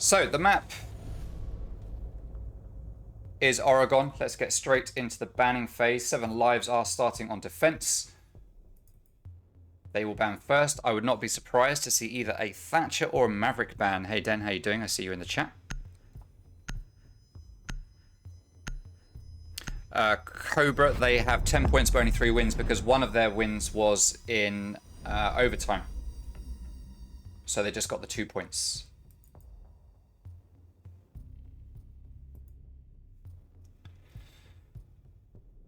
So the map is Oregon. Let's get straight into the banning phase. 7Lives are starting on defense. They will ban first. I would not be surprised to see either a Thatcher or a Maverick ban. Hey Den, how you doing? I see you in the chat. Cobra, they have 10 points but only 3 wins because one of their wins was in overtime. So they just got the 2 points.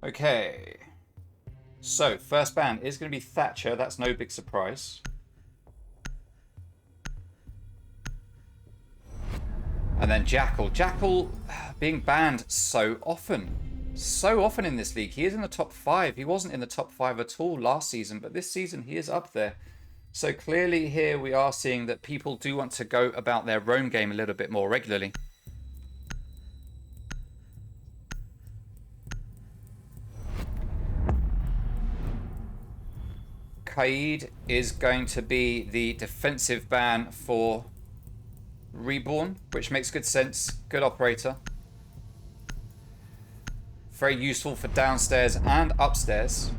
Okay. So, first ban is going to be Thatcher. That's no big surprise. And then Jackal. Jackal being banned so often. So often in this league. He is in the top 5. He wasn't in the top 5 at all last season, but this season he is up there. So clearly here we are seeing that people do want to go about their roam game a little bit more regularly. Kaid is going to be the defensive ban for Reborn, which makes good sense. Good operator. Very useful for downstairs and upstairs.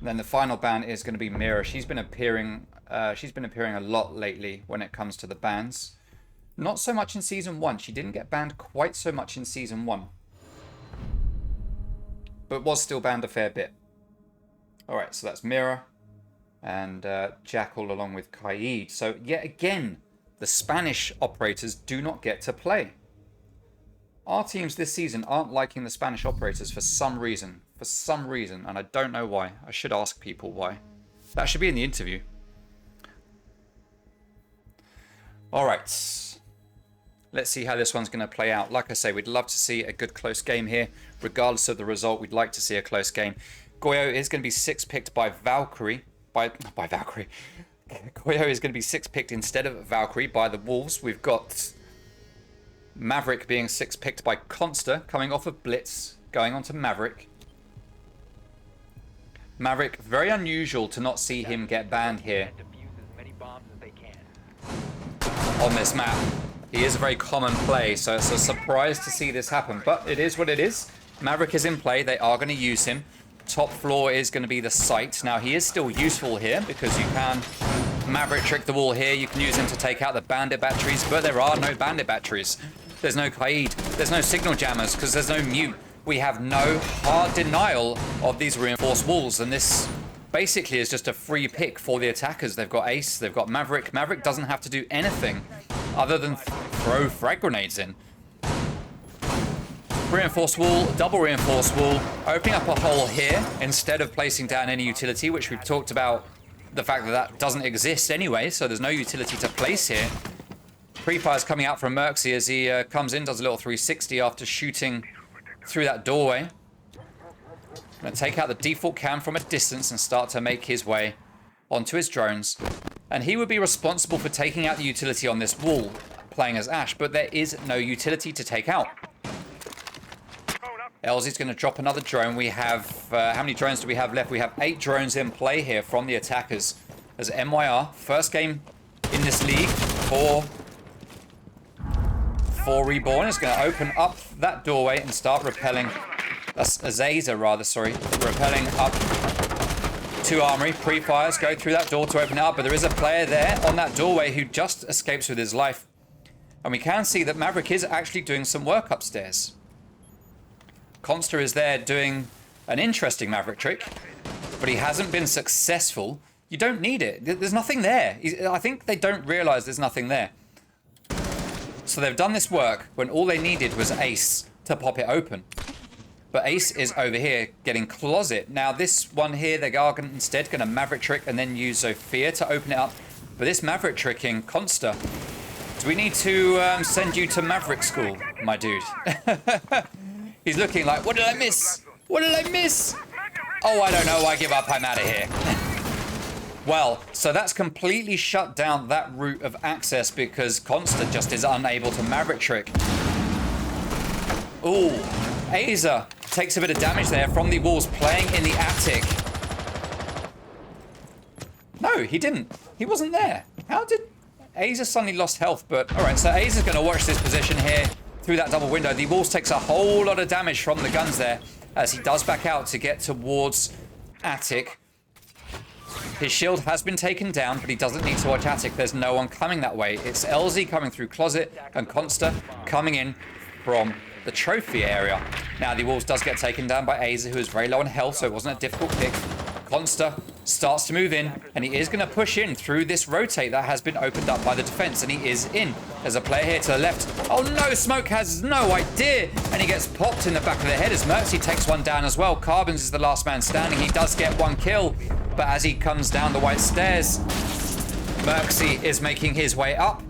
And then the final ban is going to be Mira. She's been appearing a lot lately when it comes to the bans. Not so much in Season 1. She didn't get banned quite so much in Season 1. But was still banned a fair bit. Alright, so that's Mira. And Jackal along with Kaid. So yet again, the Spanish operators do not get to play. Our teams this season aren't liking the Spanish operators for some reason. For some reason, and I don't know why. I should ask people why. That should be in the interview. Alright. Let's see how this one's going to play out. Like I say, we'd love to see a good close game here. Regardless of the result, we'd like to see a close game. Goyo is going to be 6-picked by Valkyrie. By Valkyrie. Goyo is going to be 6-picked instead of Valkyrie by the Wolves. We've got Maverick being 6-picked by Consta, coming off of Blitz, going on to Maverick. Maverick, very unusual to not see him get banned here on this map. He is a very common play, so it's a surprise to see this happen, but it is what it is. Maverick is in play, they are going to use him. Top floor is going to be the site. Now he is still useful here because you can Maverick trick the wall here. You can use him to take out the bandit batteries, but there are no bandit batteries. There's no Kaid. There's no signal jammers because there's no mute. We have no hard denial of these reinforced walls, and this basically is just a free pick for the attackers. They've got Ace, they've got Maverick. Maverick doesn't have to do anything other than throw frag grenades in. Reinforced wall, double reinforced wall, opening up a hole here instead of placing down any utility, which we've talked about the fact that that doesn't exist anyway, so there's no utility to place here. Pre-fire's coming out from Merxy as he comes in, does a little 360 after shooting through that doorway. Gonna take out the default cam from a distance and start to make his way onto his drones. And he would be responsible for taking out the utility on this wall, playing as Ash, but there is no utility to take out. Elzy's going to drop another drone. We have, how many drones do we have left? We have 8 drones in play here from the attackers. As MYR, first game in this league for Reborn, is going to open up that doorway and start repelling, that's Azaza rather, sorry, repelling up to Armory. Pre-fires go through that door to open it up, but there is a player there on that doorway who just escapes with his life. And we can see that Maverick is actually doing some work upstairs. Consta is there doing an interesting Maverick trick, but he hasn't been successful. You don't need it. There's nothing there. I think they don't realize there's nothing there. So they've done this work when all they needed was Ace to pop it open. But Ace is over here getting Closet. Now this one here, they are instead going to Maverick trick and then use Zofia to open it up. But this Maverick tricking, Consta, do we need to send you to Maverick school, my dude? He's looking like, what did I miss? What did I miss? Oh, I don't know. I give up. I'm out of here. Well, so that's completely shut down that route of access because Consta just is unable to Maverick trick. Ooh, Aza takes a bit of damage there from the walls playing in the attic. No, he didn't. He wasn't there. How did Aza suddenly lost health, but all right, so Aza's going to watch this position here through that double window. The Wolves takes a whole lot of damage from the guns there as he does back out to get towards Attic. His shield has been taken down, but he doesn't need to watch Attic. There's no one coming that way. It's LZ coming through Closet and Consta coming in from the trophy area. Now, the Wolves does get taken down by Aza, who is very low on health, so it wasn't a difficult pick. Consta starts to move in, and he is going to push in through this rotate that has been opened up by the defense, and he is in. There's a player here to the left. Oh no, Smoke has no idea, and he gets popped in the back of the head as Merxy takes one down as well. Carbons is the last man standing. He does get one kill, but as he comes down the white stairs, Merxy is making his way up,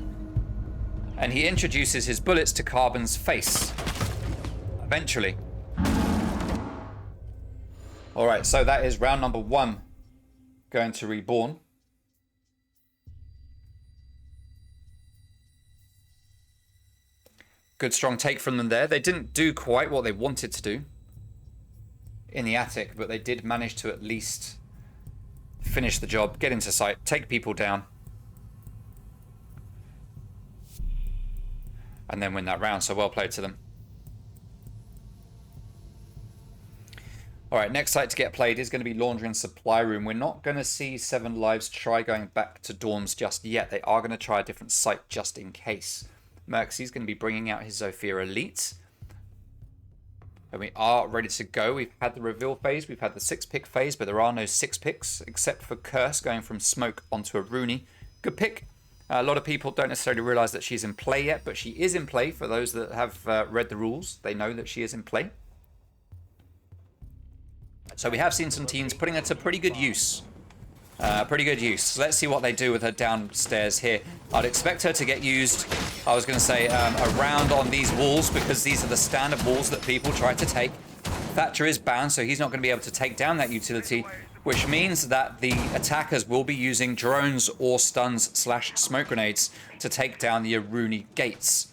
and he introduces his bullets to Carbon's face. Eventually. All right, so that is round number 1 going to Reborn. Good strong take from them there. They didn't do quite what they wanted to do in the attic, but they did manage to at least finish the job, get into sight, take people down, and then win that round. So well played to them. All right, next site to get played is going to be Laundry and Supply Room. We're not going to see 7Lives try going back to dorms just yet. They are going to try a different site just in case. Merxy's going to be bringing out his Zofia Elite. And we are ready to go. We've had the reveal phase, we've had the 6-pick phase, but there are no 6 picks except for Curse going from Smoke onto a Rooney. Good pick. A lot of people don't necessarily realize that she's in play yet, but she is in play. For those that have read the rules, they know that she is in play. So we have seen some teams putting her to pretty good use. So let's see what they do with her downstairs here. I'd expect her to get used, I was going to say, around on these walls, because these are the standard walls that people try to take. Thatcher is banned, so he's not going to be able to take down that utility, which means that the attackers will be using drones or stuns / smoke grenades to take down the Aruni gates.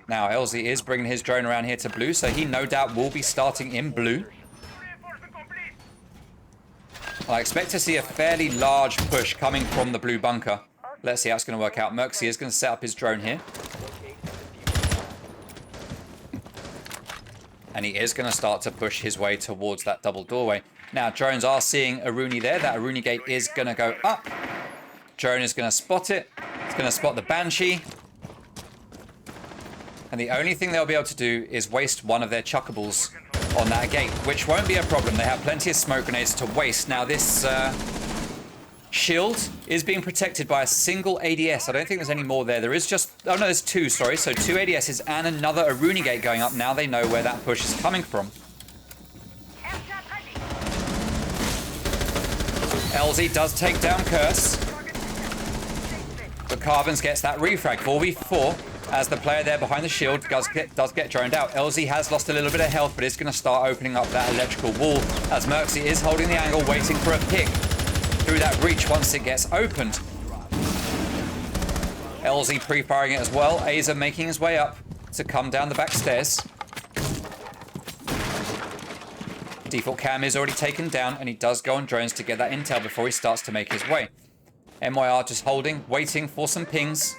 Now, LZ is bringing his drone around here to blue, so he no doubt will be starting in blue. I expect to see a fairly large push coming from the blue bunker. Let's see how it's going to work out. Merxy is going to set up his drone here. And he is going to start to push his way towards that double doorway. Now, drones are seeing Aruni there. That Aruni gate is going to go up. Drone is going to spot it. It's going to spot the Banshee. And the only thing they'll be able to do is waste one of their chuckables on that gate, which won't be a problem. They have plenty of smoke grenades to waste. Now, this shield is being protected by a single ADS. I don't think there's any more there. There is just... Oh, no, there's 2, sorry. So 2 ADSs and another Aruni gate going up. Now they know where that push is coming from. LZ does take down Curse. But Carbons gets that refrag. 4v4. As the player there behind the shield does get droned out. LZ has lost a little bit of health, but is going to start opening up that electrical wall as Merxy is holding the angle, waiting for a pick through that breach once it gets opened. LZ pre-firing it as well. Aza making his way up to come down the back stairs. Default cam is already taken down, and he does go on drones to get that intel before he starts to make his way. MYR just holding, waiting for some pings.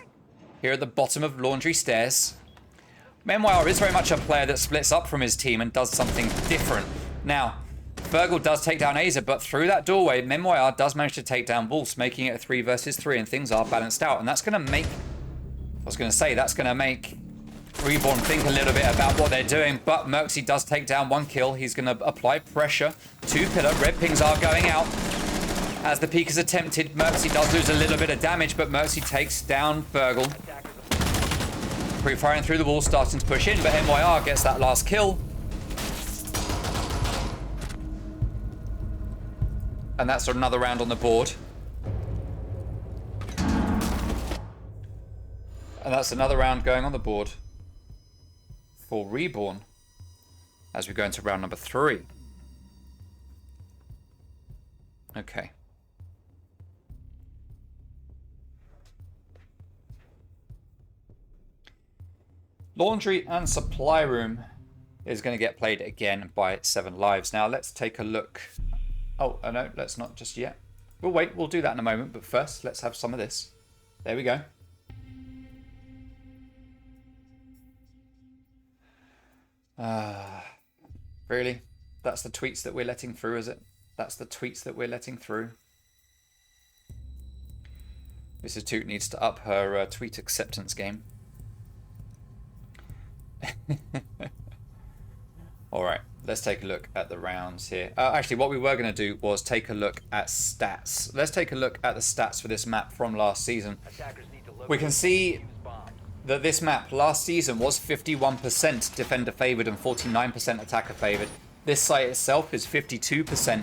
Here at the bottom of Laundry Stairs. MYR is very much a player that splits up from his team and does something different. Now, Fergal does take down Aza, but through that doorway, MYR does manage to take down Wolves, making it a 3 versus 3, and things are balanced out. And that's going to make... that's going to make Reborn think a little bit about what they're doing, but Merxy does take down 1 kill. He's going to apply pressure to Pillar. Red pings are going out. As the peek is attempted, Merxy does lose a little bit of damage, but Merxy takes down Fergal. Pre-firing through the wall, starting to push in, but MYR gets that last kill. And that's another round on the board. And that's another round going on the board for Reborn as we go into round number 3. Okay. Laundry and Supply Room is going to get played again by 7Lives. Now let's take a look. Oh, no, let's not just yet. We'll wait. We'll do that in a moment. But first, let's have some of this. There we go. Really? That's the tweets that we're letting through, is it? That's the tweets that we're letting through. Mrs. Toot needs to up her tweet acceptance game. Alright, let's take a look at the rounds here. Actually, what we were going to do was take a look at stats. Let's take a look at the stats for this map from last season. We can see that this map last season was 51% defender favored and 49% attacker favored. This site itself is 52%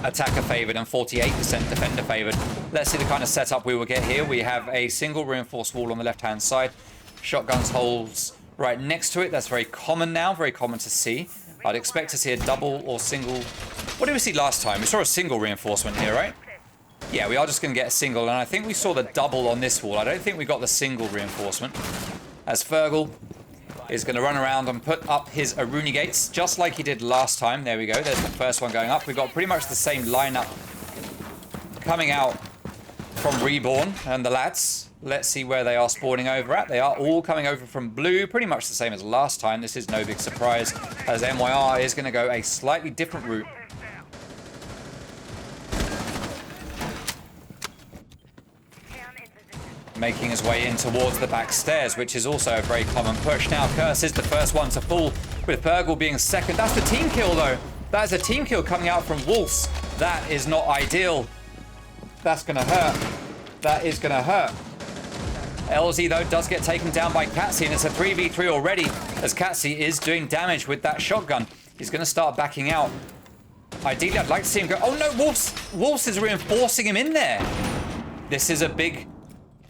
attacker favored and 48% defender favored. Let's see the kind of setup we will get here. We have a single reinforced wall on the left hand side. Shotguns holes right next to it. That's very common now, very common to see. I'd expect to see a double or single. What did we see last time? We saw a single reinforcement here, right? Yeah, we are just going to get a single, and I think we saw the double on this wall. I don't think we got the single reinforcement. As Fergal is going to run around and put up his Aruni gates, just like he did last time. There we go. There's the first one going up. We've got pretty much the same lineup coming out from Reborn and the lads. Let's see where they are spawning over at. They are all coming over from blue, pretty much the same as last time. This is no big surprise, as MYR is going to go a slightly different route. Making his way in towards the back stairs, which is also a very common push. Now, Curse is the first one to fall, with Fergal being second. That's the team kill, though. That is a team kill coming out from Wolves. That is not ideal. That's going to hurt. That is going to hurt. LZ, though, does get taken down by Katsy, and it's a 3v3 already, as Katsy is doing damage with that shotgun. He's going to start backing out. Ideally, I'd like to see him go... Oh, no, Wolves is reinforcing him in there. This is a big...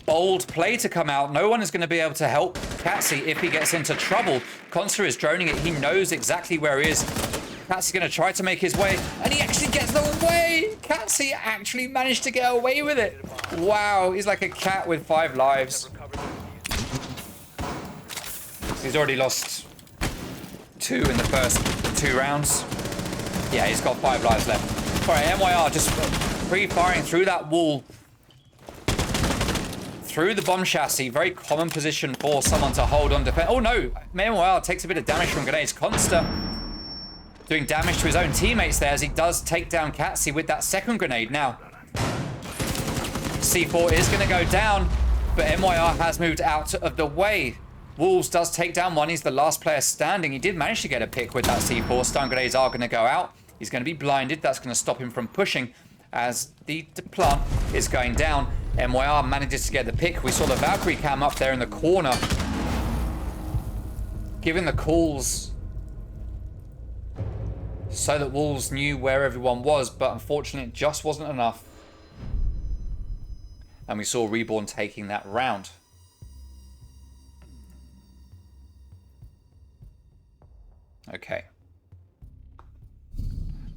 bold play to come out. No one is going to be able to help Katsy if he gets into trouble. Consta is droning it. He knows exactly where he is. Katsy's going to try to make his way, and he actually gets away. Katsy actually managed to get away with it. Wow, he's like a cat with 5 lives. He's already lost 2 in the first 2 rounds. Yeah, he's got 5 lives left. All right, MYR just pre-firing through that wall. Through the bomb chassis, very common position for someone to hold on defense. Oh no, MYR takes a bit of damage from grenades. Consta doing damage to his own teammates there as he does take down Katsy with that second grenade. Now, C4 is going to go down, but MYR has moved out of the way. Wolves does take down one. He's the last player standing. He did manage to get a pick with that C4. Stun grenades are going to go out. He's going to be blinded. That's going to stop him from pushing as the plant is going down. MYR manages to get the pick. We saw the Valkyrie cam up there in the corner, giving the calls so that Wolves knew where everyone was, but unfortunately it just wasn't enough. And we saw Reborn taking that round. Okay.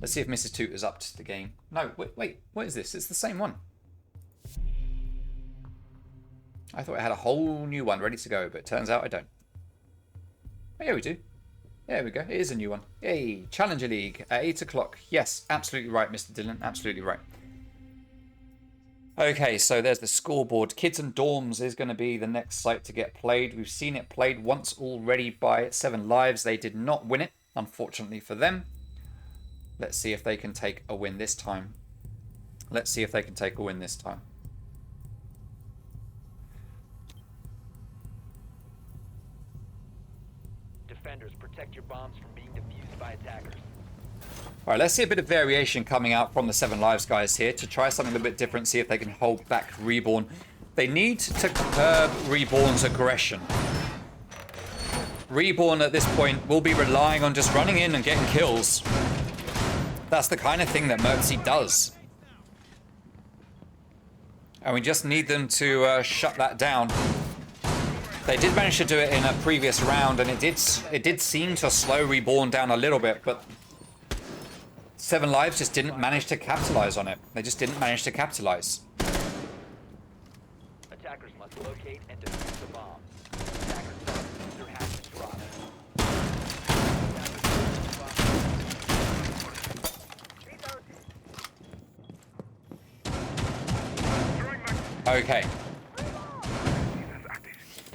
Let's see if Mrs. Toot is up to the game. No, wait, what is this? It's the same one. I thought I had a whole new one ready to go, but it turns out I don't. Oh, yeah, we do. There we go. It is a new one. Hey, Challenger League at 8 o'clock. Yes, absolutely right, Mr. Dillon. Absolutely right. Okay, so there's the scoreboard. Kids and Dorms is going to be the next site to get played. We've seen it played once already by 7Lives. They did not win it, unfortunately for them. Let's see if they can take a win this time. Let's see if they can take a win this time. Defenders, protect your bombs from being defused by attackers. All right, let's see a bit of variation coming out from the 7Lives guys here to try something a bit different, see if they can hold back Reborn. They need to curb Reborn's aggression. Reborn at this point will be relying on just running in and getting kills. That's the kind of thing that Mertzy does. And we just need them to shut that down. They did manage to do it in a previous round, and it did seem to slow Reborn down a little bit, but 7Lives just didn't manage to capitalize on it. They just didn't manage to capitalize. Attackers must locate and defuse the bomb. Attackers must user has to drop. Okay.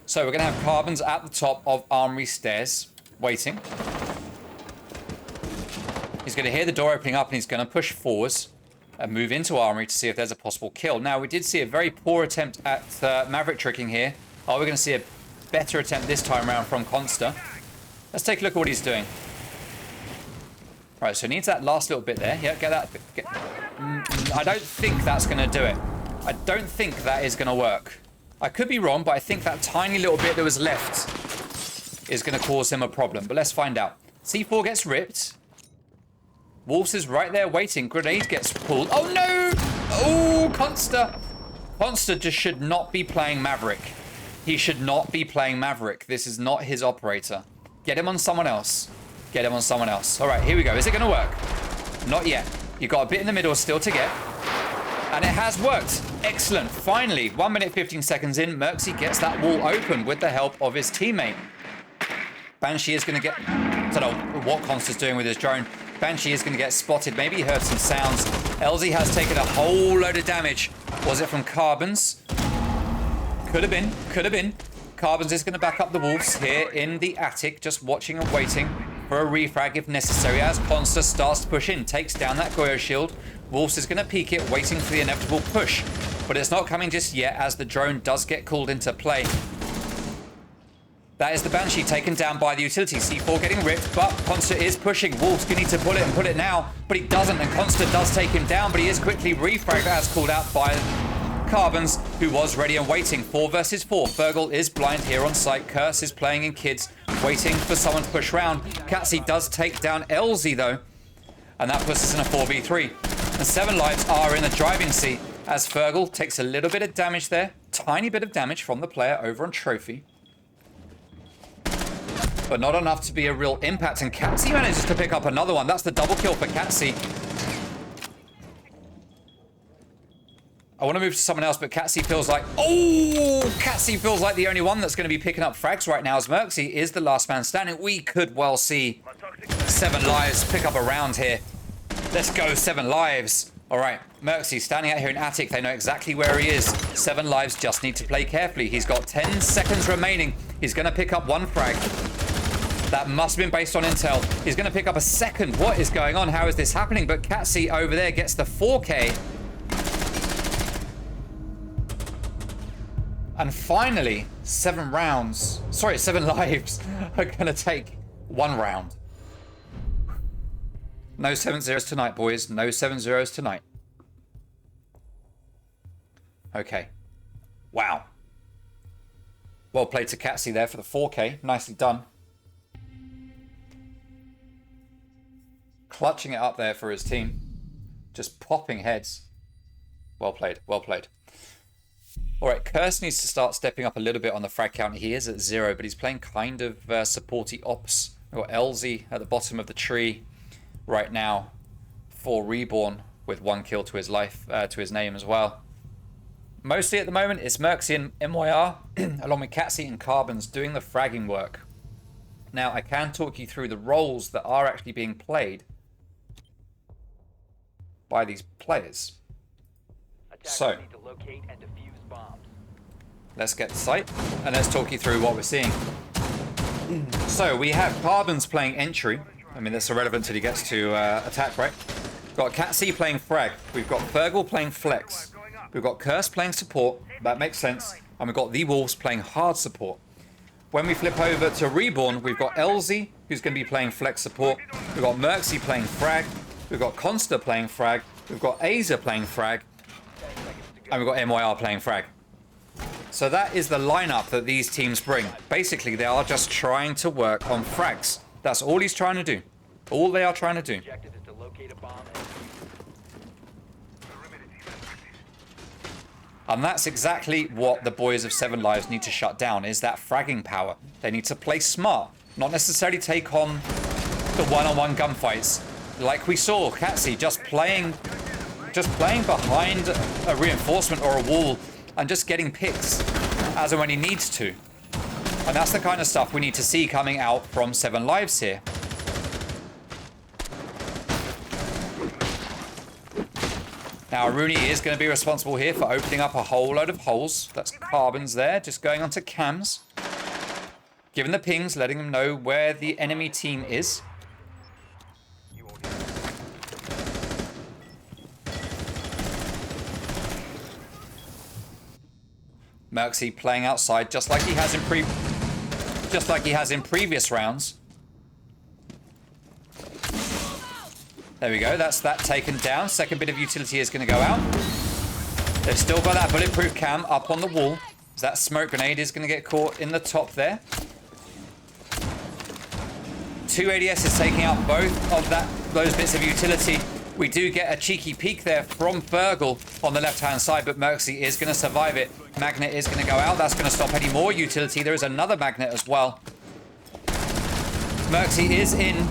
So we're going to have Carbons at the top of Armory stairs, waiting. He's going to hear the door opening up and he's going to push forwards and move into Armory to see if there's a possible kill. Now, we did see a very poor attempt at Maverick tricking here. Are we going to see a better attempt this time around from Consta? Let's take a look at what he's doing. Right, so he needs that last little bit there. Yeah, get that. I don't think that's going to do it. I don't think that is going to work. I could be wrong, but I think that tiny little bit that was left is going to cause him a problem. But let's find out. C4 gets ripped. Wolves is right there waiting. Grenade gets pulled. Oh, no! Oh, Consta. Consta just should not be playing Maverick. He should not be playing Maverick. This is not his operator. Get him on someone else. Get him on someone else. All right, here we go. Is it going to work? Not yet. You've got a bit in the middle still to get. And it has worked. Excellent. Finally, 1 minute 15 seconds in, Merxy gets that wall open with the help of his teammate. Banshee is going to get... I don't know what Consta's doing with his drone. Banshee is going to get spotted. Maybe he heard some sounds. LZ has taken a whole load of damage. Was it from Carbons? Could have been. Could have been. Carbons is going to back up the Wolves here in the attic, just watching and waiting for a refrag if necessary as Consta starts to push in. Takes down that Goyo shield. Wolves is going to peek it, waiting for the inevitable push. But it's not coming just yet as the drone does get called into play. That is the Banshee taken down by the utility. C4 getting ripped, but Consta is pushing. Wolves going to need to pull it and pull it now, but he doesn't, and Consta does take him down, but he is quickly refragged as called out by Carbons, who was ready and waiting. 4 versus 4. Fergal is blind here on site. Curse is playing in kids, waiting for someone to push round. Catsy does take down LZ though, and that puts us in a 4v3. And 7Lives are in the driving seat as Fergal takes a little bit of damage there. Tiny bit of damage from the player over on Trophy. But not enough to be a real impact. And Catsy manages to pick up another one. That's the double kill for Catsy. I want to move to someone else, but Catsy feels like... Oh! Catsy feels like the only one that's going to be picking up frags right now as Merxy is the last man standing. We could well see 7Lives pick up a round here. Let's go, 7Lives. All right, Merxy standing out here in attic. They know exactly where he is. 7Lives just need to play carefully. He's got 10 seconds remaining. He's going to pick up one frag. That must have been based on intel. He's going to pick up a second. What is going on? How is this happening? But Catsy over there gets the 4K. And finally, 7Lives are going to take one round. No 7-0s tonight, boys. No 7-0s tonight. Okay. Wow. Well played to Catsy there for the 4K. Nicely done. Clutching it up there for his team. Just popping heads. Well played. Well played. All right, Curse needs to start stepping up a little bit on the frag count. He is at 0, but he's playing kind of supporty ops. We've got LZ at the bottom of the tree right now for Reborn with 1 kill to his life, to his name as well. Mostly at the moment, it's Merxy and MYR, along with Catsy and Carbons doing the fragging work. Now, I can talk you through the roles that are actually being played by these players. So, let's get to site and let's talk you through what we're seeing. So, we have Carbons playing entry. I mean, that's irrelevant until he gets to attack, right? We've got Catsy playing frag. We've got Fergal playing flex. We've got Curse playing support. That makes sense. And we've got the Wolves playing hard support. When we flip over to Reborn, we've got LZ, who's going to be playing flex support. We've got Merxy playing frag. We've got Consta playing frag. We've got Aza playing frag. And we've got MYR playing frag. So that is the lineup that these teams bring. Basically, they are just trying to work on frags. That's all he's trying to do. All they are trying to do. And that's exactly what the boys of 7Lives need to shut down, is that fragging power. They need to play smart, not necessarily take on the one-on-one gunfights. Like we saw, Catsy just playing behind a reinforcement or a wall and just getting picks as and when he needs to. And that's the kind of stuff we need to see coming out from 7Lives here. Now, Rooney is going to be responsible here for opening up a whole load of holes. That's carbons there, just going onto cams. Giving the pings, letting them know where the enemy team is. Merxy playing outside just like he has in previous rounds. There we go. That's that taken down. Second bit of utility is going to go out. They've still got that bulletproof cam up on the wall. That smoke grenade is going to get caught in the top there. 2 ADS is taking out both of those bits of utility. We do get a cheeky peek there from Fergal on the left-hand side, but Merxy is going to survive it. Magnet is going to go out. That's going to stop any more utility. There is another magnet as well. Merxy is in,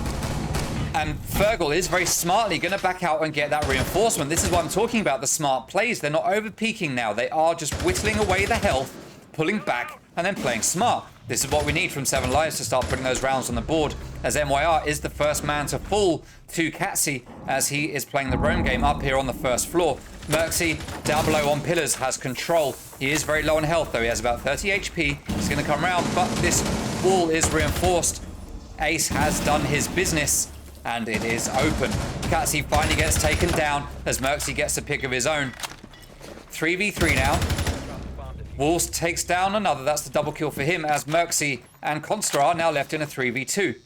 and Fergal is very smartly going to back out and get that reinforcement. This is what I'm talking about, the smart plays. They're not over-peaking now. They are just whittling away the health, pulling back, and then playing smart. This is what we need from 7Lives to start putting those rounds on the board, as MYR is the first man to fall to Katsy as he is playing the roam game up here on the first floor. Merxy, down below on pillars, has control. He is very low on health, though. He has about 30 HP. He's going to come around, but this wall is reinforced. Ace has done his business, and it is open. Katsy finally gets taken down as Merxy gets a pick of his own. 3v3 now. Wolves takes down another. That's the double kill for him, as Merxy and Consta are now left in a 3v2.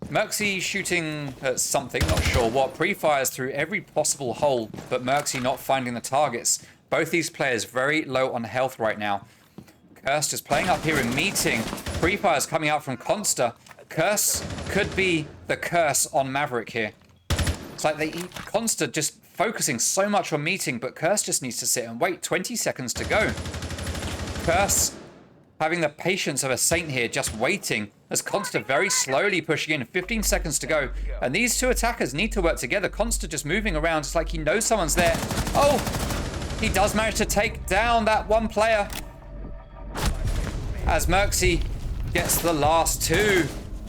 Merxy shooting at something, not sure what. Pre-fires through every possible hole, but Merxy not finding the targets. Both these players very low on health right now. Curse just playing up here in meeting. Pre-fires coming out from Consta. Curse could be the curse on Maverick here. It's like they eat Consta just focusing so much on meeting, but Curse just needs to sit and wait. 20 seconds to go. Curse having the patience of a saint here, just waiting, as Consta very slowly pushing in. 15 seconds to go. And these two attackers need to work together. Consta just moving around. It's like he knows someone's there. Oh! He does manage to take down that one player, as Merxy gets the last two.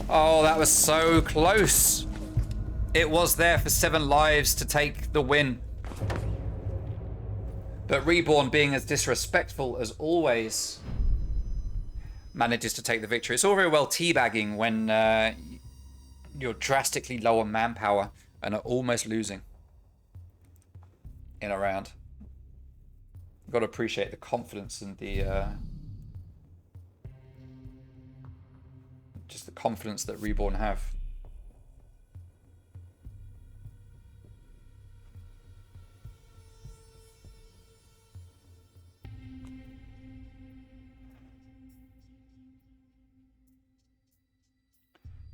Oh, that was so close. It was there for 7Lives to take the win. But Reborn, being as disrespectful as always, manages to take the victory. It's all very well teabagging when you're drastically low on manpower and are almost losing in a round. You've got to appreciate the confidence and the just the confidence that Reborn have.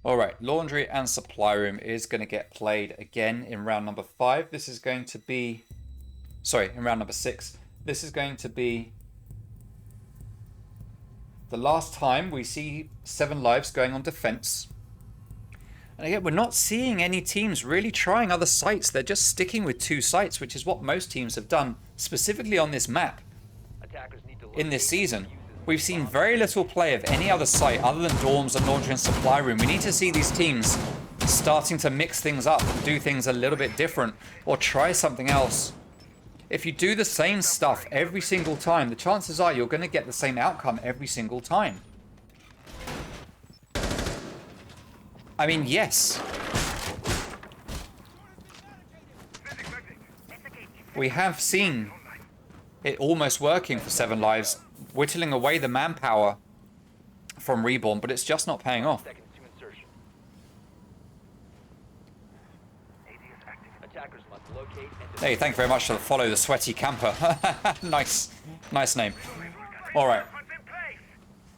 All right, laundry and supply room is going to get played again in round number 5. This is going to be, sorry, in round number 6. This is going to be the last time we see 7Lives going on defense. And again, we're not seeing any teams really trying other sites. They're just sticking with 2 sites, which is what most teams have done, specifically on this map. In this season, we've seen very little play of any other site other than dorms and laundry and supply room. We need to see these teams starting to mix things up and do things a little bit different, or try something else. If you do the same stuff every single time, the chances are you're going to get the same outcome every single time. I mean, yes. We have seen it almost working for 7Lives, whittling away the manpower from Reborn, but it's just not paying off. Hey, thank you very much for the follow, the sweaty camper. Nice name. All right.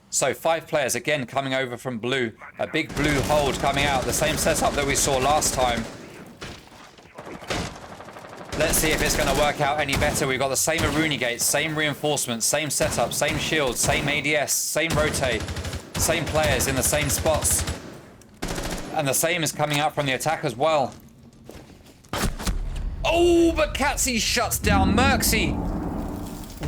So 5 players again coming over from blue. A big blue hold coming out. The same setup that we saw last time. Let's see if it's going to work out any better. We've got the same Aruni gates, same reinforcements, same setup, same shield, same ADS, same rotate, same players in the same spots. And the same is coming out from the attack as well. Oh, but Katsy shuts down Merxy.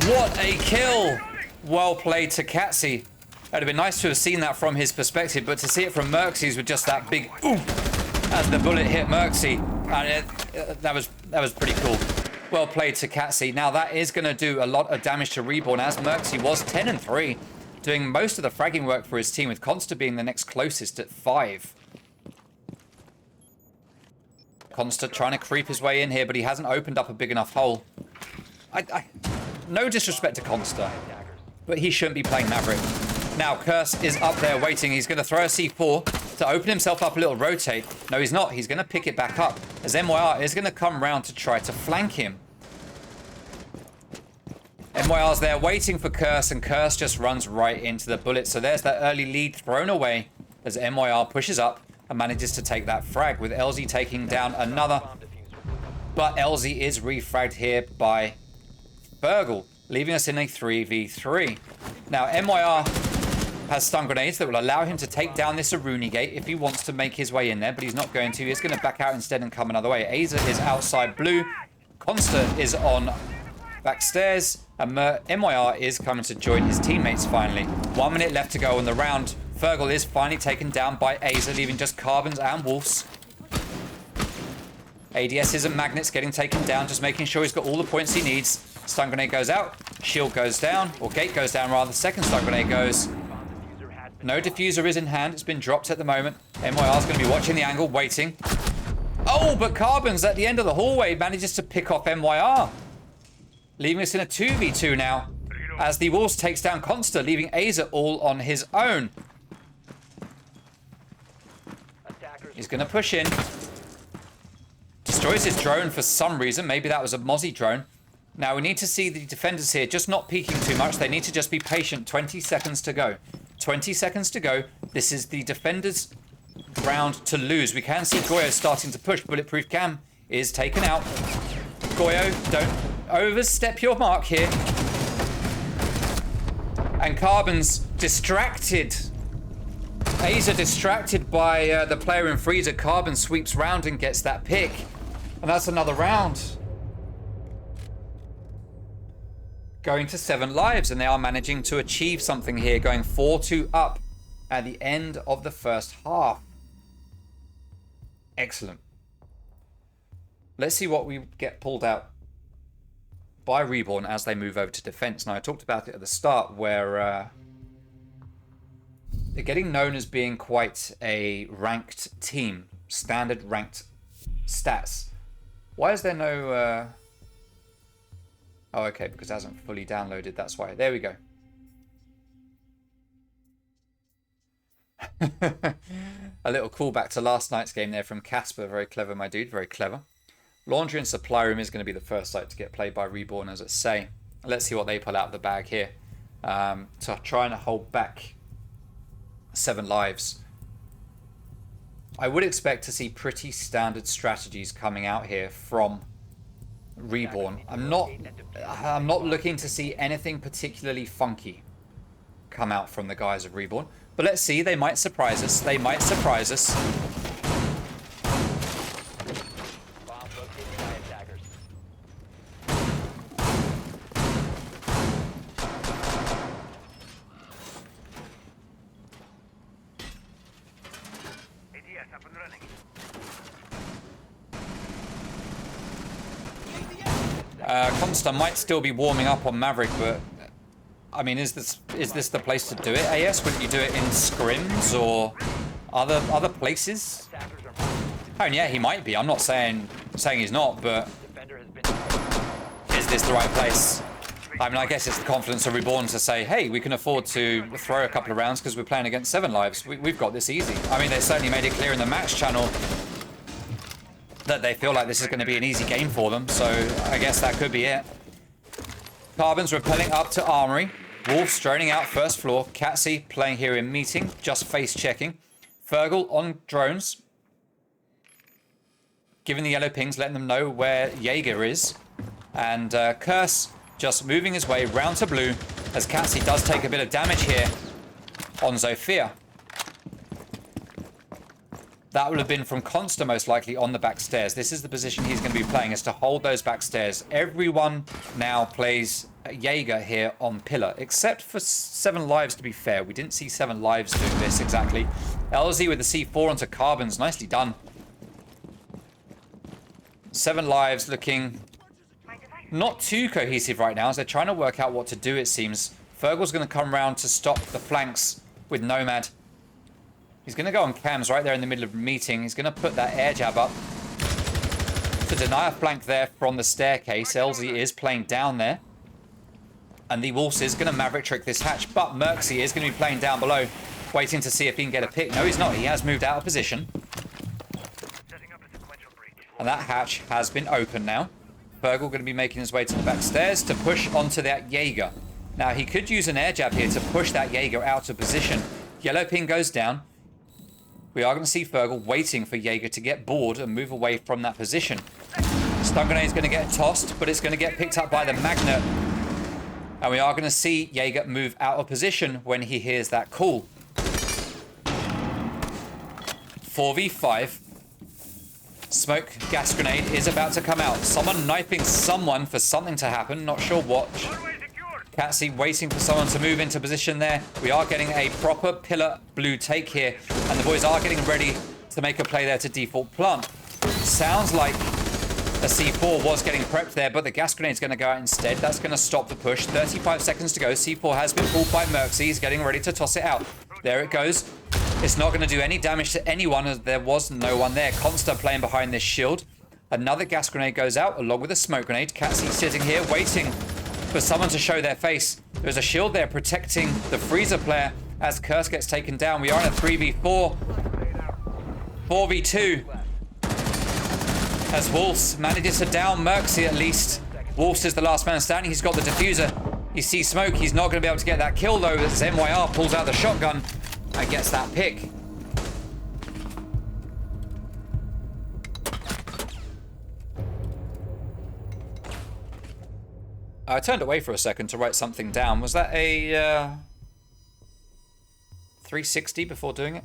What a kill. Well played to Katsy. It would have been nice to have seen that from his perspective, but to see it from Merxy's with just that big ooh as the bullet hit Merxy. And that was pretty cool. Well played to Catsy. Now that is going to do a lot of damage to Reborn, as Merxy was 10 and 3, doing most of the fragging work for his team, with Consta being the next closest at 5. Consta trying to creep his way in here, but he hasn't opened up a big enough hole. No disrespect to Consta, but he shouldn't be playing Maverick. Now Curse is up there waiting. He's going to throw a C4 to open himself up a little rotate. No, he's not. He's going to pick it back up, as MYR is going to come round to try to flank him. MYR's there waiting for Curse, and Curse just runs right into the bullet. So there's that early lead thrown away as MYR pushes up and manages to take that frag, with LZ taking down another. But LZ is refragged here by Fergal, leaving us in a 3v3. Now MYR has stun grenades that will allow him to take down this Aruni gate if he wants to make his way in there, but he's not going to. He's going to back out instead and come another way. Aza is outside blue. Consta is on backstairs, and MYR is coming to join his teammates finally. 1 minute left to go on the round. Fergal is finally taken down by Aza, leaving just Carbons and Wolves. ADSs and Magnets getting taken down, just making sure he's got all the points he needs. Stun grenade goes out, shield goes down, or gate goes down rather, second stun grenade goes. No diffuser is in hand, it's been dropped at the moment. MYR's going to be watching the angle, waiting. Oh, but Carbons at the end of the hallway manages to pick off MYR, leaving us in a 2v2 now, as the Wolves takes down Consta, leaving Aza all on his own. He's going to push in. Destroys his drone for some reason. Maybe that was a Mozzie drone. Now we need to see the defenders here just not peeking too much. They need to just be patient. 20 seconds to go. 20 seconds to go. This is the defenders' round to lose. We can see Goyo starting to push. Bulletproof Cam is taken out. Goyo, don't overstep your mark here. And Carbon's distracted. Aza distracted by the player in freezer. Carbon sweeps round and gets that pick. And that's another round. Going to 7Lives, and they are managing to achieve something here, going 4-2 up at the end of the first half. Excellent. Let's see what we get pulled out by Reborn as they move over to defense. Now, I talked about it at the start, where they're getting known as being quite a ranked team, standard ranked stats. Why is there no... Oh, okay, because it hasn't fully downloaded, that's why. There we go. A little callback to last night's game there from Casper. Very clever, my dude, very clever. Laundry and Supply Room is going to be the first site to get played by Reborn, as I say. Let's see what they pull out of the bag here. To try and hold back 7Lives. I would expect to see pretty standard strategies coming out here from Reborn. I'm not looking to see anything particularly funky come out from the guys of Reborn. But let's see, they might surprise us. They might surprise us. Consta might still be warming up on Maverick, but I mean, is this the place to do it? AS, wouldn't you do it in scrims or other places? Oh yeah, he might be. I'm not saying he's not, but is this the right place? I mean, I guess it's the confidence of Reborn to say, hey, we can afford to throw a couple of rounds because we're playing against 7Lives. We've got this easy. I mean, they certainly made it clear in the match channel that they feel like this is going to be an easy game for them, so I guess that could be it. Carbon's rappelling up to Armory. Wolf droning out first floor. Catsy playing here in meeting, just face checking. Fergal on drones, giving the yellow pings, letting them know where Jaeger is. And Curse just moving his way round to blue, as Catsy does take a bit of damage here on Zofia. That would have been from Consta most likely on the back stairs. This is the position he's going to be playing, is to hold those back stairs. Everyone now plays Jaeger here on pillar, except for 7Lives, to be fair. We didn't see 7Lives doing this exactly. LZ with the C4 onto Carbons. Nicely done. 7Lives looking not too cohesive right now as they're trying to work out what to do, it seems. Fergal's going to come around to stop the flanks with Nomad. He's going to go on cams right there in the middle of the meeting. He's going to put that air jab up to deny a flank there from the staircase. LZ is playing down there. And the Wolves is going to Maverick trick this hatch. But Merxy is going to be playing down below, waiting to see if he can get a pick. No, he's not. He has moved out of position. And that hatch has been opened now. Fergal going to be making his way to the back stairs to push onto that Jaeger. Now, he could use an air jab here to push that Jaeger out of position. Yellow ping goes down. We are going to see Fergal waiting for Jaeger to get bored and move away from that position. Stun grenade is going to get tossed, but it's going to get picked up by the magnet. And we are going to see Jaeger move out of position when he hears that call. 4v5. Smoke gas grenade is about to come out. Someone knifing someone for something to happen. Not sure what. Catsy waiting for someone to move into position there. We are getting a proper pillar blue take here. And the boys are getting ready to make a play there to default plant. Sounds like a C4 was getting prepped there, but the gas grenade is going to go out instead. That's going to stop the push. 35 seconds to go. C4 has been pulled by Merxy. He's getting ready to toss it out. There it goes. It's not going to do any damage to anyone as there was no one there. Consta playing behind this shield. Another gas grenade goes out along with a smoke grenade. Catsy sitting here waiting for someone to show their face. There's a shield there protecting the freezer player as Curse gets taken down. We are in a 3v4. 4v2. As Wolves manages to down Merxy at least. Wolves is the last man standing. He's got the diffuser. He sees smoke. He's not going to be able to get that kill though as MYR pulls out the shotgun and gets that pick. I turned away for a second to write something down. Was that a 360 before doing it?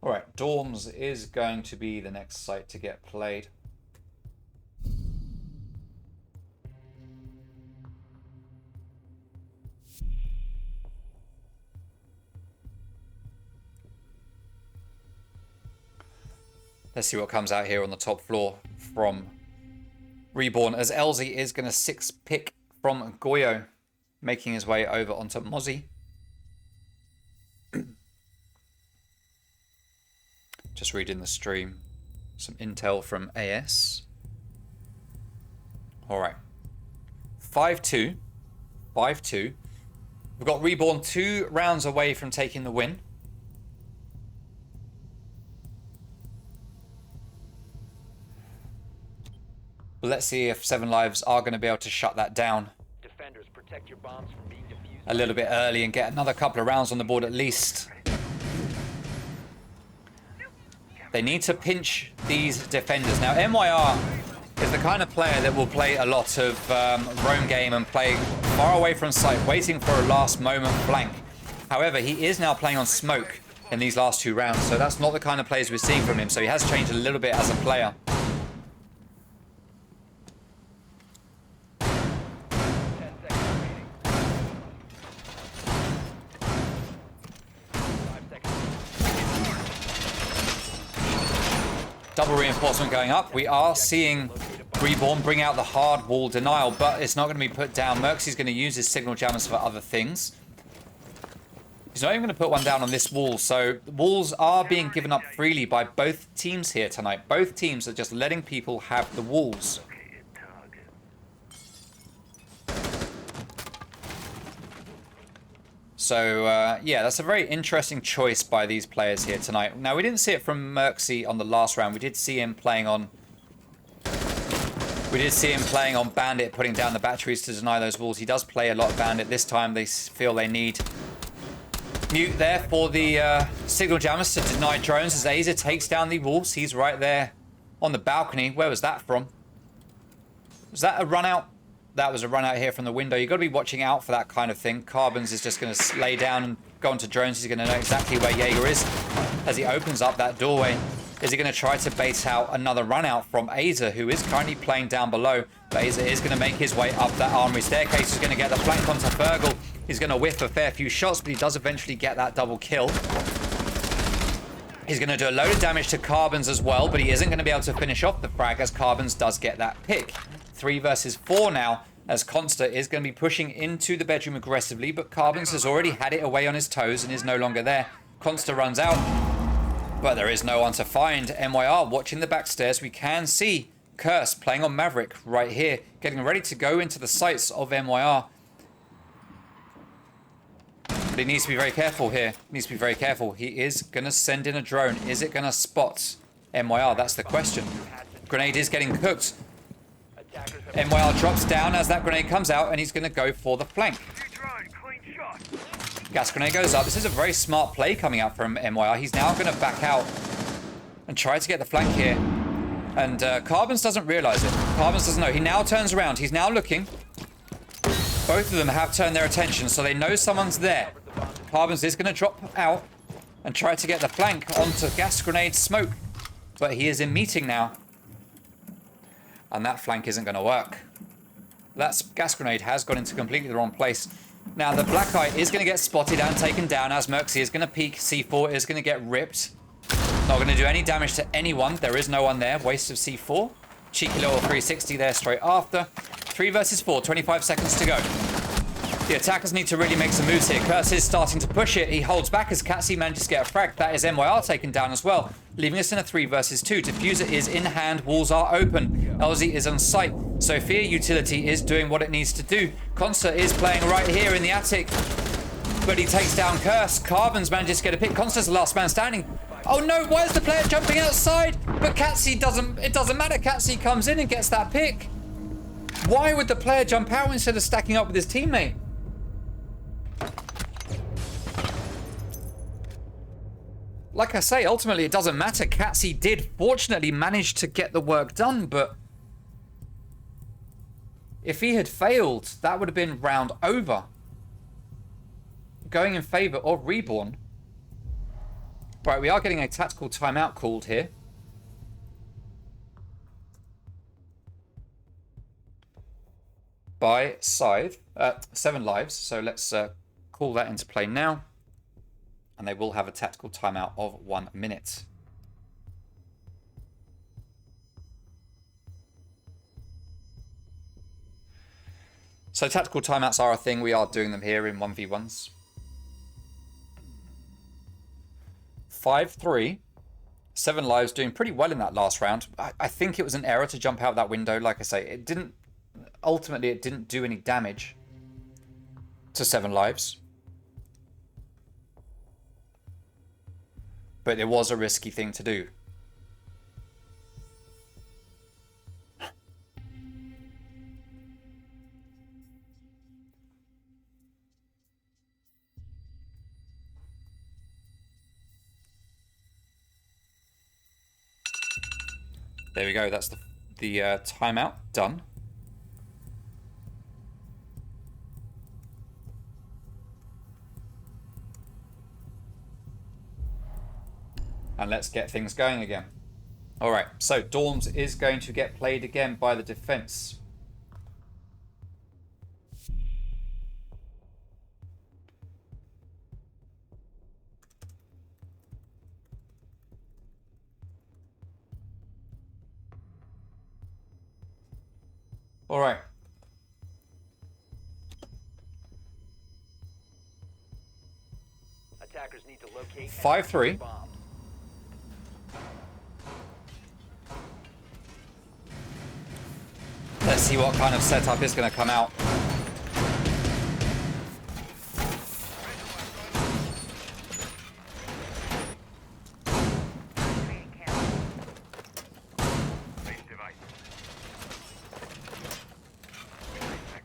Alright, Dorms is going to be the next site to get played. Let's see what comes out here on the top floor from Reborn, as LZ is going to 6-pick from Goyo, making his way over onto Mozzie. Just reading the stream. Some intel from AS. Alright. 5-2. 5-2. We've got Reborn 2 rounds away from taking the win. Let's see if 7Lives are going to be able to shut that down Defenders, protect your bombs from being defused. a little bit early and get another couple of rounds on the board at least. They need to pinch these defenders. Now, MYR is the kind of player that will play a lot of roam game and play far away from sight, waiting for a last moment flank. However, he is now playing on smoke in these last 2 rounds, so that's not the kind of plays we're seeing from him. So he has changed a little bit as a player. Double reinforcement going up. We are seeing Reborn bring out the hard wall denial, but it's not going to be put down. Merxy's going to use his signal jammers for other things. He's not even going to put one down on this wall, so the walls are being given up freely by both teams here tonight. Both teams are just letting people have the walls. So, yeah, that's a very interesting choice by these players here tonight. Now, we didn't see it from Merxy on the last round. We did see him playing on... Bandit, putting down the batteries to deny those walls. He does play a lot of Bandit. This time, they feel they need mute there for the signal jammers to deny drones as Aza takes down the walls. He's right there on the balcony. Where was that from? Was that a run out? That was a run out here from the window. You've got to be watching out for that kind of thing. Carbons is just going to lay down and go onto drones. He's going to know exactly where Jaeger is as he opens up that doorway. Is he going to try to bait out another run out from Aza, who is currently playing down below? But Aza is going to make his way up that armory staircase. He's going to get the flank onto Fergal. He's going to whiff a fair few shots, but he does eventually get that double kill. He's going to do a load of damage to Carbons as well, but he isn't going to be able to finish off the frag as Carbons does get that pick. 3 versus 4 now, as Consta is going to be pushing into the bedroom aggressively, but Carbons has already had it away on his toes and is no longer there. Consta runs out, but there is no one to find. MYR watching the back stairs. We can see Curse playing on Maverick right here, getting ready to go into the sights of MYR. But he needs to be very careful here. He needs to be very careful. He is going to send in a drone. Is it going to spot MYR? That's the question. Grenade is getting cooked. MYR drops down as that grenade comes out, and he's going to go for the flank. Gas grenade goes up. This is a very smart play coming out from MYR. He's now going to back out and try to get the flank here. And Carbons doesn't realize it. Carbons doesn't know. He now turns around. He's now looking. Both of them have turned their attention, so they know someone's there. Carbons is going to drop out and try to get the flank onto gas grenade smoke. But he is in meeting now. And that flank isn't going to work. That gas grenade has gone into completely the wrong place. Now, the Black Eye is going to get spotted and taken down as Merxy is going to peek. C4 is going to get ripped. Not going to do any damage to anyone. There is no one there. Waste of C4. Cheeky little 360 there straight after. 3 versus 4, 25 seconds to go. The attackers need to really make some moves here. Curse is starting to push it. He holds back as Catsy manages to get a frag. That is MYR taken down as well, leaving us in a 3 versus 2. Diffuser is in hand. Walls are open. LZ is on site. Sophia utility is doing what it needs to do. Consta is playing right here in the attic, but he takes down Curse. Carbons manages to get a pick. Consta's the last man standing. Oh no, why is the player jumping outside? But Catsy doesn't, it doesn't matter. Catsy comes in and gets that pick. Why would the player jump out instead of stacking up with his teammate? Like I say, ultimately it doesn't matter. Catsy did fortunately manage to get the work done, but if he had failed, that would have been round over. Going in favor of Reborn. Right, we are getting a tactical timeout called here. By Scythe, 7Lives. So let's call that into play now. And they will have a tactical timeout of 1 minute. So tactical timeouts are a thing. We are doing them here in 1v1s. 5-3. 7Lives doing pretty well in that last round. I think it was an error to jump out that window. Like I say, it didn't... Ultimately, it didn't do any damage to 7Lives. But it was a risky thing to do. There we go. That's the timeout done. And let's get things going again. All right, so Dorms is going to get played again by the defense. All right. Attackers need to locate 5-3. bombs. Let's see what kind of setup is going to come out.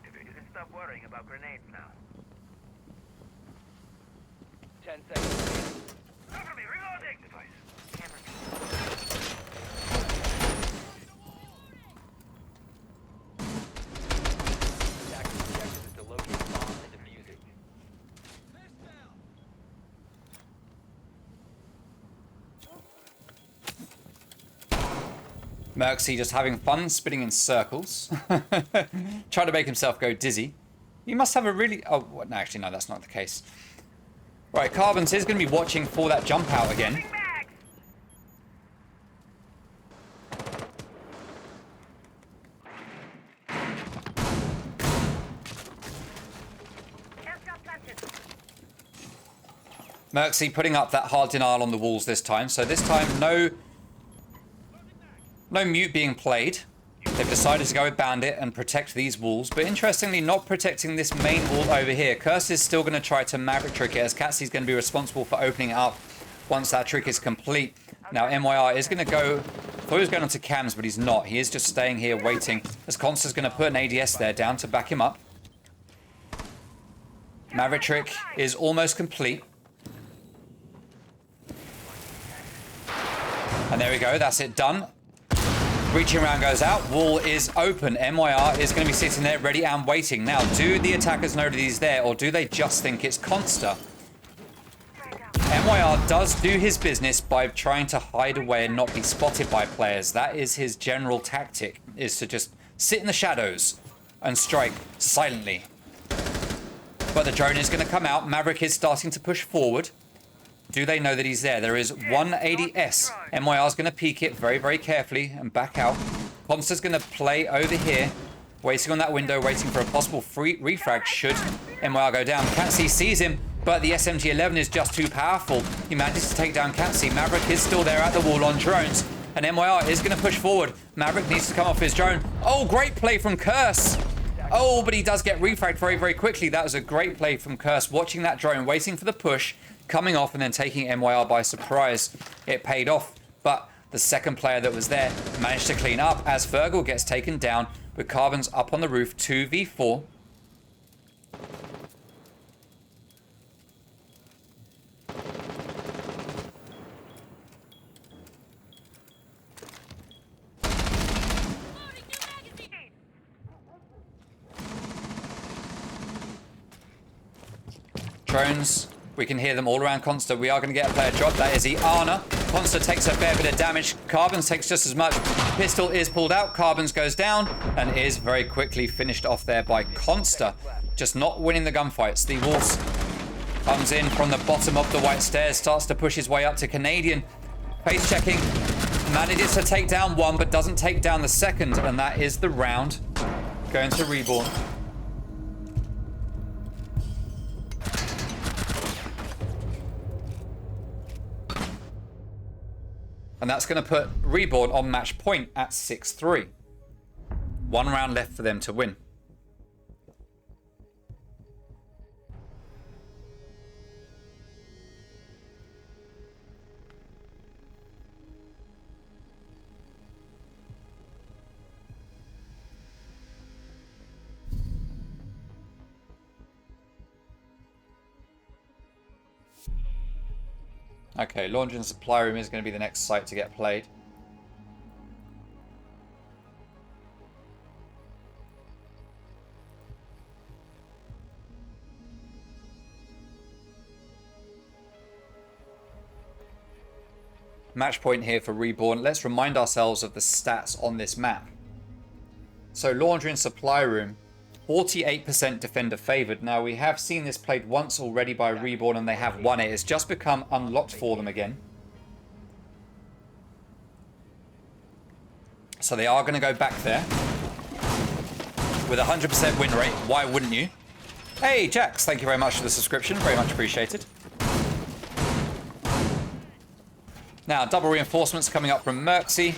You can stop worrying about grenades now. 10 seconds. Cover me, reloading device. Attackers' objective is to locate bombs and defuse it. Merxy just having fun spinning in circles. Trying to make himself go dizzy. You must have a really... Oh, no, actually, no, that's not the case. Right, Carbons is going to be watching for that jump out again. Merxy putting up that hard denial on the walls this time. So this time, no mute being played. They've decided to go with Bandit and protect these walls. But interestingly, not protecting this main wall over here. Curse is still going to try to Maverick trick it, as Catsy's going to be responsible for opening it up once that trick is complete. Now, MYR is going to go... I thought he was going on to cams, but he's not. He is just staying here waiting, as Consta's going to put an ADS there down to back him up. Maverick trick is almost complete. And there we go, that's it done. Reaching round goes out, wall is open. MYR is going to be sitting there ready and waiting. Now, do the attackers know that he's there, or do they just think it's Consta? MYR does do his business by trying to hide away and not be spotted by players. That is his general tactic, is to just sit in the shadows and strike silently. But the drone is going to come out. Maverick is starting to push forward. Do they know that he's there? There is one ADS. MYR is going to peek it very, very carefully and back out. Consta's going to play over here, waiting on that window, waiting for a possible free refrag should MYR go down. Catsy sees him, but the SMG-11 is just too powerful. He manages to take down Catsy. Maverick is still there at the wall on drones, and MYR is going to push forward. Maverick needs to come off his drone. Oh, great play from Curse. Oh, but he does get refragged very, very quickly. That was a great play from Curse, watching that drone, waiting for the push, coming off and then taking MYR by surprise. It paid off, but the second player that was there managed to clean up as Fergal gets taken down with Carbons up on the roof, 2v4. Drones, we can hear them all around Consta. We are going to get a player drop. That is the Ana. Consta takes a fair bit of damage. Carbons takes just as much. Pistol is pulled out. Carbons goes down and is very quickly finished off there by Consta. Just not winning the gunfights. The Wolves comes in from the bottom of the white stairs, starts to push his way up to Canadian. Face checking. Manages to take down one, but doesn't take down the second. And that is the round. Going to Reborn. And that's going to put Reborn on match point at 6-3. One round left for them to win. Okay, laundry and supply room is going to be the next site to get played. Match point here for Reborn. Let's remind ourselves of the stats on this map. So laundry and supply room, 48% defender favored. Now, we have seen this played once already by Reborn and they have won it. It's just become unlocked for them again. So they are going to go back there with a 100% win rate. Why wouldn't you? Hey, Jax, thank you very much for the subscription. Very much appreciated. Now, double reinforcements coming up from Merxy.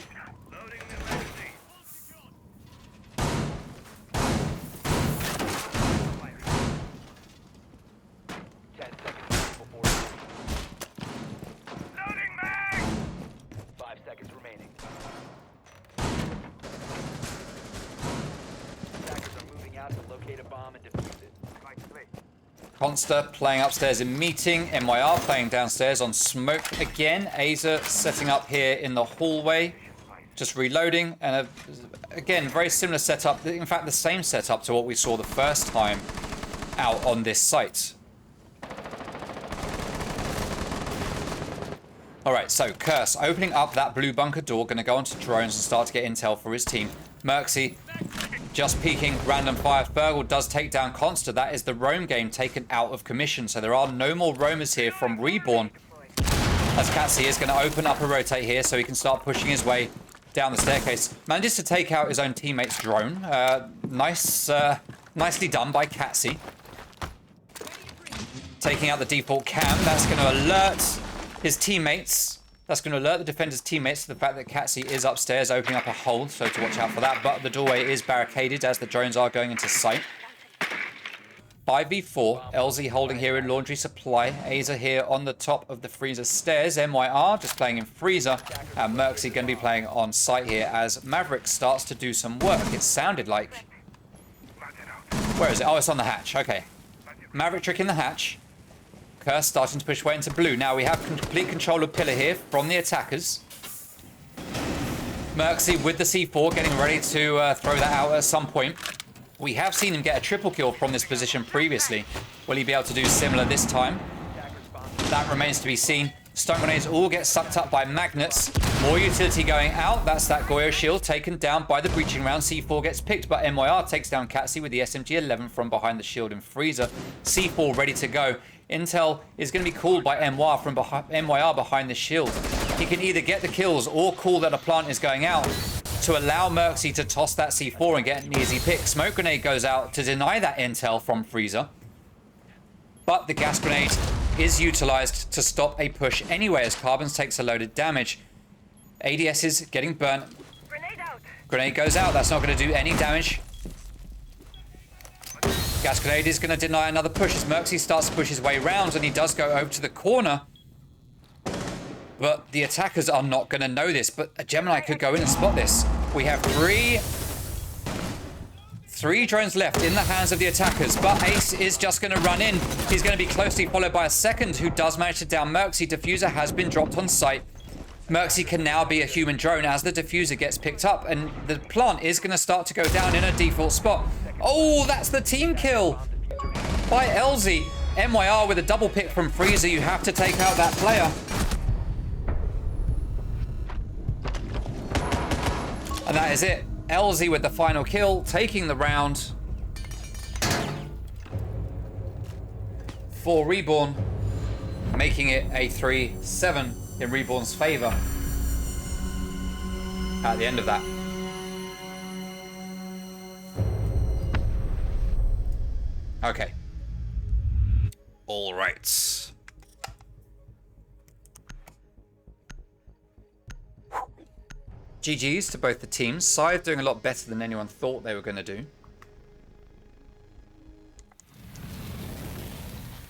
Consta playing upstairs in meeting. MYR playing downstairs on smoke again. Aza setting up here in the hallway. Just reloading. And again, very similar setup. In fact, the same setup to what we saw the first time out on this site. Alright, so Curse opening up that blue bunker door. Going to go onto drones and start to get intel for his team. Merxy just peeking, random fire. Fergal does take down Consta. That is the roam game taken out of commission. So there are no more roamers here from Reborn. As Catsy is going to open up a rotate here so he can start pushing his way down the staircase. Manages to take out his own teammate's drone. Nicely done by Catsy. taking out the default cam. That's going to alert his teammates. That's going to alert the defender's teammates to the fact that Katsi is upstairs opening up a hole, so to watch out for that. But the doorway is barricaded as the drones are going into sight. 5v4, LZ holding here in laundry supply. Aza here on the top of the freezer stairs. MYR just playing in freezer. And Merxy going to be playing on site here as Maverick starts to do some work. It sounded like... Where is it? Oh, it's on the hatch. Okay. Maverick tricking the hatch. Curse starting to push way into blue. Now we have complete control of Pillar here from the attackers. Merxy with the C4 getting ready to throw that out at some point. We have seen him get a triple kill from this position previously. Will he be able to do similar this time? That remains to be seen. Stun grenades all get sucked up by magnets. More utility going out. That's that Goyo shield taken down by the breaching round. C4 gets picked, but MYR takes down Katsi with the SMG-11 from behind the shield and freezer. C4 ready to go. Intel is going to be called by MYR from MYR behind the shield. He can either get the kills or call that a plant is going out to allow Merxy to toss that C4 and get an easy pick. Smoke grenade goes out to deny that intel from freezer. But the gas grenade is utilized to stop a push anyway as Carbons takes a load of damage. ADS is getting burnt. Grenade out. Grenade goes out. That's not going to do any damage. Gas grenade is going to deny another push as Merxy starts to push his way round, and he does go over to the corner. But the attackers are not going to know this, but a Gemini could go in and spot this. We have three drones left in the hands of the attackers, but Ace is just going to run in. He's going to be closely followed by a second who does manage to down Merxy. Diffuser has been dropped on site. Merxy can now be a human drone as the diffuser gets picked up, and the plant is going to start to go down in a default spot. Oh, that's the team kill by LZ. MYR with a double pick from Freezer. You have to take out that player. And that is it. LZ with the final kill, taking the round for Reborn, making it a 3-7 in Reborn's favor at the end of that. Okay. All right. GG's to both the teams. Scythe doing a lot better than anyone thought they were going to do.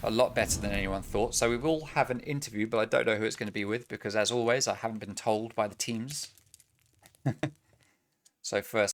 A lot better than anyone thought. So we will have an interview, but I don't know who it's going to be with because, as always, I haven't been told by the teams. So first